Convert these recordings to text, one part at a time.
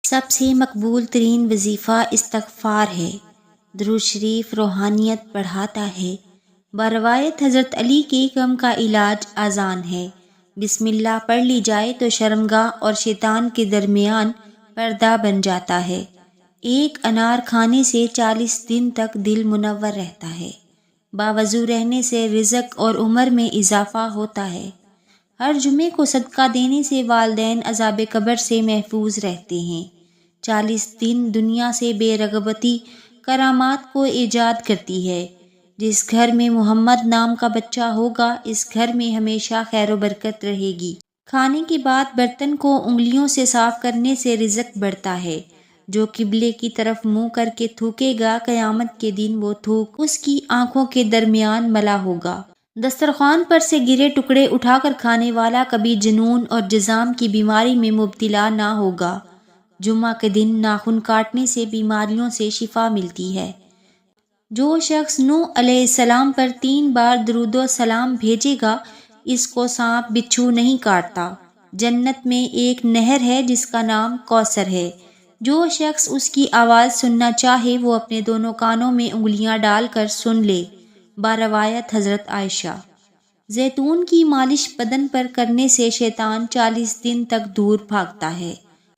سب سے مقبول ترین وظیفہ استغفار ہے۔ درود شریف روحانیت بڑھاتا ہے۔ بروایت حضرت علی کے غم کا علاج اذان ہے۔ بسم اللہ پڑھ لی جائے تو شرمگاہ اور شیطان کے درمیان پردہ بن جاتا ہے۔ ایک انار کھانے سے 40 دن تک دل منور رہتا ہے۔ باوضو رہنے سے رزق اور عمر میں اضافہ ہوتا ہے۔ ہر جمعے کو صدقہ دینے سے والدین عذاب قبر سے محفوظ رہتے ہیں۔ 40 دن دنیا سے بے رغبتی کرامات کو ایجاد کرتی ہے۔ جس گھر میں محمد نام کا بچہ ہوگا، اس گھر میں ہمیشہ خیر و برکت رہے گی۔ کھانے کے بعد برتن کو انگلیوں سے صاف کرنے سے رزق بڑھتا ہے۔ جو قبلے کی طرف منہ کر کے تھوکے گا، قیامت کے دن وہ تھوک اس کی آنکھوں کے درمیان ملا ہوگا۔ دسترخوان پر سے گرے ٹکڑے اٹھا کر کھانے والا کبھی جنون اور جذام کی بیماری میں مبتلا نہ ہوگا۔ جمعہ کے دن ناخن کاٹنے سے بیماریوں سے شفا ملتی ہے۔ جو شخص نوح علیہ السلام پر 3 بار درود و سلام بھیجے گا، اس کو سانپ بچھو نہیں کاٹتا۔ جنت میں ایک نہر ہے جس کا نام کوثر ہے۔ جو شخص اس کی آواز سننا چاہے وہ اپنے دونوں کانوں میں انگلیاں ڈال کر سن لے۔ بروایت حضرت عائشہ۔ زیتون کی مالش بدن پر کرنے سے شیطان 40 دن تک دور بھاگتا ہے۔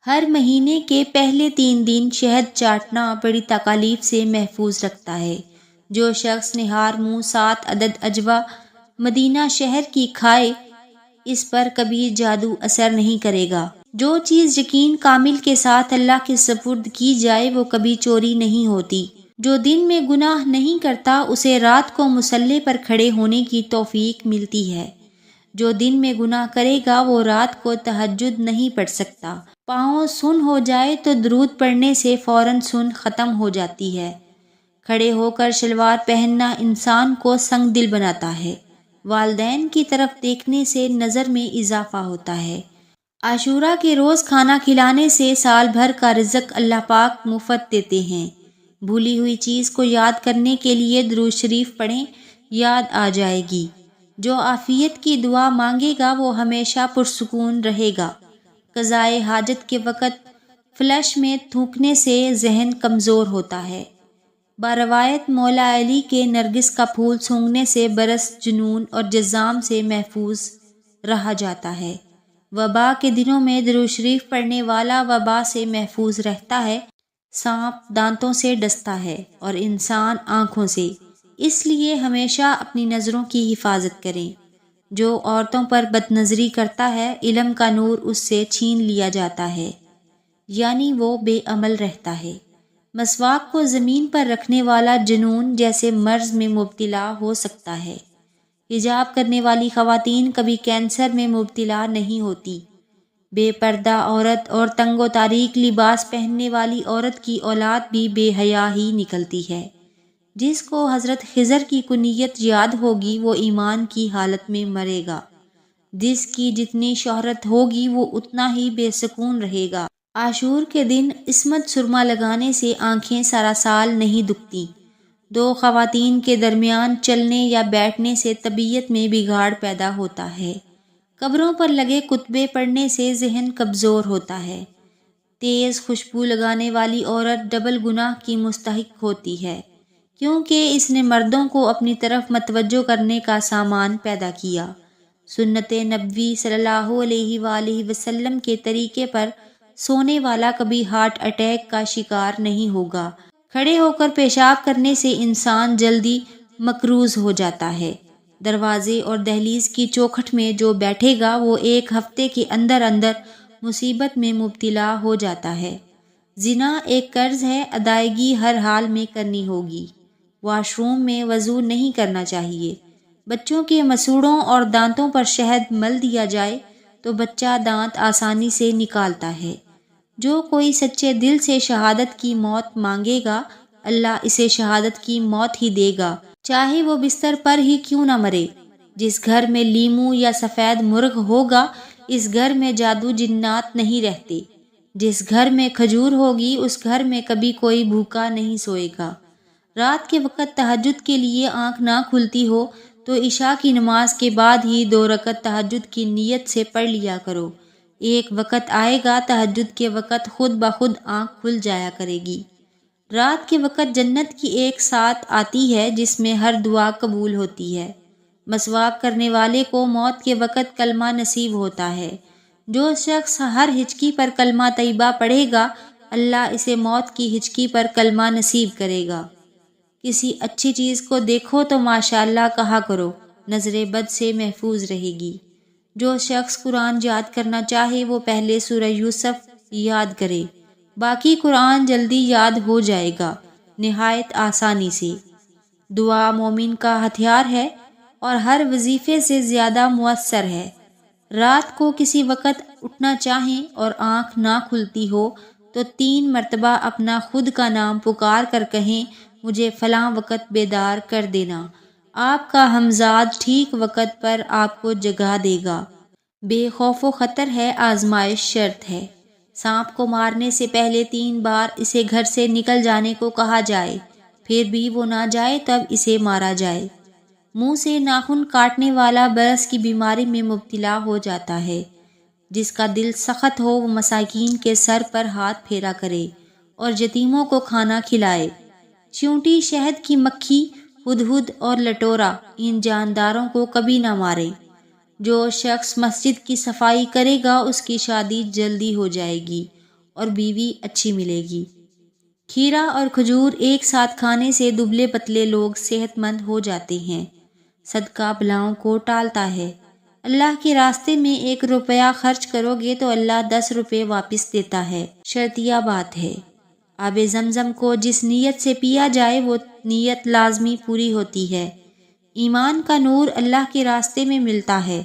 ہر مہینے کے پہلے 3 دن شہد چاٹنا بڑی تکالیف سے محفوظ رکھتا ہے۔ جو شخص نہار منہ 7 عدد عجوہ مدینہ شہر کی کھائے، اس پر کبھی جادو اثر نہیں کرے گا۔ جو چیز یقین کامل کے ساتھ اللہ کے سپرد کی جائے وہ کبھی چوری نہیں ہوتی۔ جو دن میں گناہ نہیں کرتا اسے رات کو مصلی پر کھڑے ہونے کی توفیق ملتی ہے۔ جو دن میں گناہ کرے گا وہ رات کو تہجد نہیں پڑھ سکتا۔ پاؤں سن ہو جائے تو درود پڑھنے سے فوراً سن ختم ہو جاتی ہے۔ کھڑے ہو کر شلوار پہننا انسان کو سنگ دل بناتا ہے۔ والدین کی طرف دیکھنے سے نظر میں اضافہ ہوتا ہے۔ عاشورہ کے روز کھانا کھلانے سے سال بھر کا رزق اللہ پاک مفت دیتے ہیں۔ بھولی ہوئی چیز کو یاد کرنے کے لیے درود شریف پڑھیں، یاد آ جائے گی۔ جو عافیت کی دعا مانگے گا وہ ہمیشہ پرسکون رہے گا۔ قضائے حاجت کے وقت فلش میں تھوکنے سے ذہن کمزور ہوتا ہے۔ بروایت مولا علی کے نرگس کا پھول سونگھنے سے برس جنون اور جذام سے محفوظ رہا جاتا ہے۔ وبا کے دنوں میں درود شریف پڑھنے والا وبا سے محفوظ رہتا ہے۔ سانپ دانتوں سے ڈستا ہے اور انسان آنکھوں سے، اس لیے ہمیشہ اپنی نظروں کی حفاظت کریں۔ جو عورتوں پر بد نظری کرتا ہے، علم کا نور اس سے چھین لیا جاتا ہے، یعنی وہ بے عمل رہتا ہے۔ مسواک کو زمین پر رکھنے والا جنون جیسے مرض میں مبتلا ہو سکتا ہے۔ حجاب کرنے والی خواتین کبھی کینسر میں مبتلا نہیں ہوتی۔ بے پردہ عورت اور تنگ و تاریک لباس پہننے والی عورت کی اولاد بھی بے حیا ہی نکلتی ہے۔ جس کو حضرت خضر کی کنیت یاد ہوگی وہ ایمان کی حالت میں مرے گا۔ جس کی جتنی شہرت ہوگی وہ اتنا ہی بے سکون رہے گا۔ عاشور کے دن عصمت سرما لگانے سے آنکھیں سارا سال نہیں دکھتی۔ 2 خواتین کے درمیان چلنے یا بیٹھنے سے طبیعت میں بگاڑ پیدا ہوتا ہے۔ قبروں پر لگے کتبے پڑھنے سے ذہن کمزور ہوتا ہے۔ تیز خوشبو لگانے والی عورت ڈبل گناہ کی مستحق ہوتی ہے، کیونکہ اس نے مردوں کو اپنی طرف متوجہ کرنے کا سامان پیدا کیا۔ سنت نبوی صلی اللہ علیہ وآلہ وسلم کے طریقے پر سونے والا کبھی ہارٹ اٹیک کا شکار نہیں ہوگا۔ کھڑے ہو کر پیشاب کرنے سے انسان جلدی مقروض ہو جاتا ہے۔ دروازے اور دہلیز کی چوکھٹ میں جو بیٹھے گا وہ 1 ہفتے کے اندر اندر مصیبت میں مبتلا ہو جاتا ہے۔ زنا ایک قرض ہے، ادائیگی ہر حال میں کرنی ہوگی۔ واش روم میں وضو نہیں کرنا چاہیے۔ بچوں کے مسوڑوں اور دانتوں پر شہد مل دیا جائے تو بچہ دانت آسانی سے نکالتا ہے۔ جو کوئی سچے دل سے شہادت کی موت مانگے گا، اللہ اسے شہادت کی موت ہی دے گا، چاہے وہ بستر پر ہی کیوں نہ مرے۔ جس گھر میں لیمو یا سفید مرغ ہوگا، اس گھر میں جادو جنات نہیں رہتے۔ جس گھر میں کھجور ہوگی، اس گھر میں کبھی کوئی بھوکا نہیں سوئے گا۔ رات کے وقت تہجد کے لیے آنکھ نہ کھلتی ہو تو عشاء کی نماز کے بعد ہی 2 رکعت تہجد کی نیت سے پڑھ لیا کرو۔ ایک وقت آئے گا تہجد کے وقت خود بخود آنکھ کھل جایا کرے گی۔ رات کے وقت جنت کی ایک ساتھ آتی ہے جس میں ہر دعا قبول ہوتی ہے۔ مسواک کرنے والے کو موت کے وقت کلمہ نصیب ہوتا ہے۔ جو شخص ہر ہچکی پر کلمہ طیبہ پڑھے گا اللہ اسے موت کی ہچکی پر کلمہ نصیب کرے گا۔ کسی اچھی چیز کو دیکھو تو ماشاءاللہ کہا کرو، نظر بد سے محفوظ رہے گی۔ جو شخص قرآن یاد کرنا چاہے وہ پہلے سورہ یوسف یاد کرے، باقی قرآن جلدی یاد ہو جائے گا نہایت آسانی سے۔ دعا مومن کا ہتھیار ہے اور ہر وظیفے سے زیادہ مؤثر ہے۔ رات کو کسی وقت اٹھنا چاہیں اور آنکھ نہ کھلتی ہو تو 3 مرتبہ اپنا خود کا نام پکار کر کہیں مجھے فلاں وقت بیدار کر دینا، آپ کا ہمزاد ٹھیک وقت پر آپ کو جگا دے گا۔ بے خوف و خطر ہے، آزمائش شرط ہے۔ سانپ کو مارنے سے پہلے 3 بار اسے گھر سے نکل جانے کو کہا جائے، پھر بھی وہ نہ جائے تب اسے مارا جائے۔ منہ سے ناخن کاٹنے والا برس کی بیماری میں مبتلا ہو جاتا ہے۔ جس کا دل سخت ہو وہ مساکین کے سر پر ہاتھ پھیرا کرے اور یتیموں کو کھانا کھلائے۔ چیونٹی، شہد کی مکھی، ہدہد اور لٹورا ان جانداروں کو کبھی نہ مارے۔ جو شخص مسجد کی صفائی کرے گا اس کی شادی جلدی ہو جائے گی اور بیوی اچھی ملے گی۔ کھیرا اور کھجور ایک ساتھ کھانے سے دبلے پتلے لوگ صحت مند ہو جاتے ہیں۔ صدقہ بلاؤں کو ٹالتا ہے۔ اللہ کے راستے میں 1 روپیہ خرچ کرو گے تو اللہ 10 روپے واپس دیتا ہے، شرطیہ بات ہے۔ آب زمزم کو جس نیت سے پیا جائے وہ نیت لازمی پوری ہوتی ہے۔ ایمان کا نور اللہ کے راستے میں ملتا ہے۔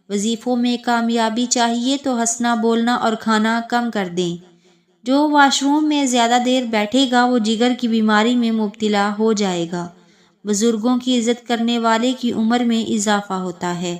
وظیفوں میں کامیابی چاہیے تو ہنسنا بولنا اور کھانا کم کر دیں۔ جو واش روم میں زیادہ دیر بیٹھے گا وہ جگر کی بیماری میں مبتلا ہو جائے گا۔ بزرگوں کی عزت کرنے والے کی عمر میں اضافہ ہوتا ہے۔